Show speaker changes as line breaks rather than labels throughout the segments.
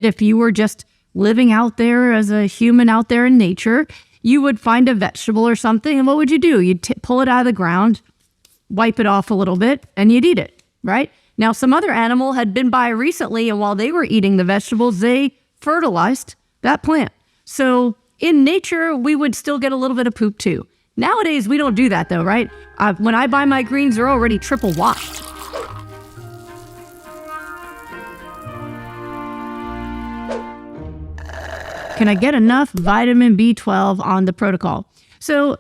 If you were just living out there as a human out there in nature, you would find a vegetable or something, and what would you do? You'd pull it out of the ground, wipe it off a little bit, and you'd eat it, right? Now, some other animal had been by recently, and while they were eating the vegetables, they fertilized that plant. So in nature, we would still get a little bit of poop too. Nowadays, we don't do that though, right? When I buy my greens, they're already triple washed. Can I get enough vitamin B12 on the protocol? So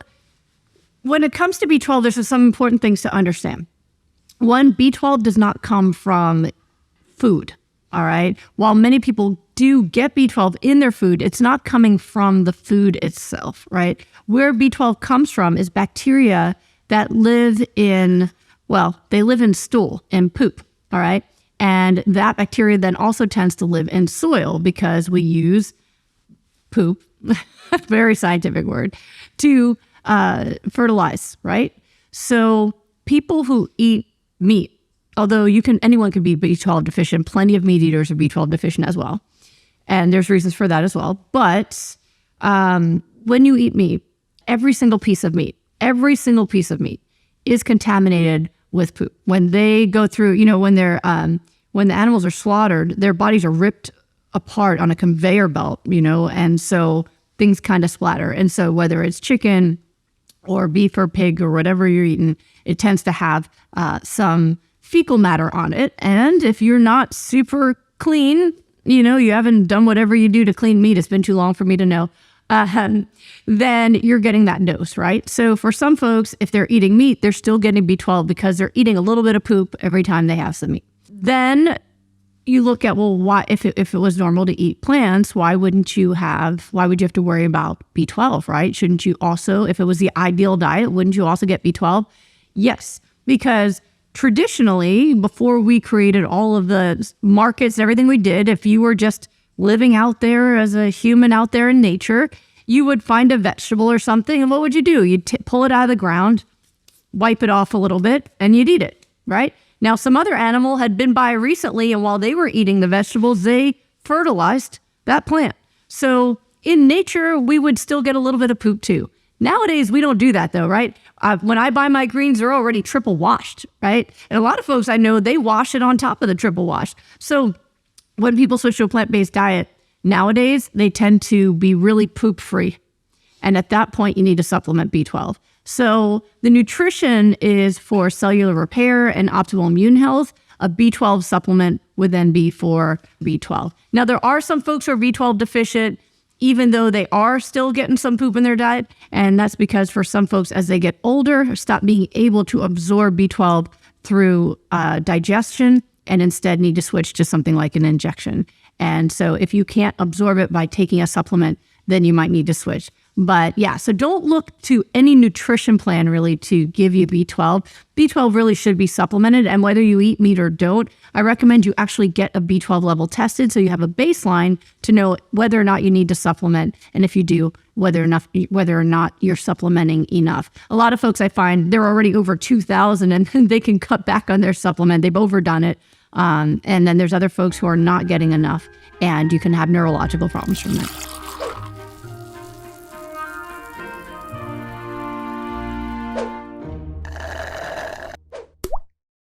when it comes to B12, there's some important things to understand. One, B12 does not come from food, all right? While many people do get B12 in their food, it's not coming from the food itself, right? Where B12 comes from is bacteria that live in, well, they live in stool and poop, all right? And that bacteria then also tends to live in soil because we use poop, very scientific word, to fertilize, right? So people who eat meat, although anyone can be B12 deficient, plenty of meat eaters are B12 deficient as well. And there's reasons for that as well. But when you eat meat, every single piece of meat is contaminated with poop. When they go through, when the animals are slaughtered, their bodies are ripped apart on a conveyor belt, and so things kind of splatter. And so whether it's chicken or beef or pig or whatever you're eating, it tends to have some fecal matter on it. And if you're not super clean, you haven't done whatever you do to clean meat, it's been too long for me to know, then you're getting that dose, right? So for some folks, if they're eating meat, they're still getting B12 because they're eating a little bit of poop every time they have some meat. Then you look at, well, why, if it was normal to eat plants, why would you have to worry about B12, right? Shouldn't you also, if it was the ideal diet, wouldn't you also get B12? Yes, because traditionally, before we created all of the markets and everything we did, if you were just living out there as a human out there in nature, you would find a vegetable or something, and what would you do? You'd pull it out of the ground, wipe it off a little bit, and you'd eat it, right? Now, some other animal had been by recently, and while they were eating the vegetables, they fertilized that plant. So in nature, we would still get a little bit of poop too. Nowadays, we don't do that though, right? When I buy my greens, they're already triple washed, right? And a lot of folks I know, they wash it on top of the triple wash. So when people switch to a plant-based diet, nowadays, they tend to be really poop-free. And at that point, you need to supplement B12. So the nutrition is for cellular repair and optimal immune health. A B12 supplement would then be for B12. Now, there are some folks who are B12 deficient, even though they are still getting some poop in their diet. And that's because for some folks, as they get older, stop being able to absorb B12 through digestion and instead need to switch to something like an injection. And so if you can't absorb it by taking a supplement, then you might need to switch. But yeah, so don't look to any nutrition plan really to give you B12. B12 really should be supplemented, and whether you eat meat or don't, I recommend you actually get a B12 level tested so you have a baseline to know whether or not you need to supplement, and if you do, whether or not you're supplementing enough. A lot of folks I find, they're already over 2,000 and they can cut back on their supplement. They've overdone it. And then there's other folks who are not getting enough, and you can have neurological problems from that.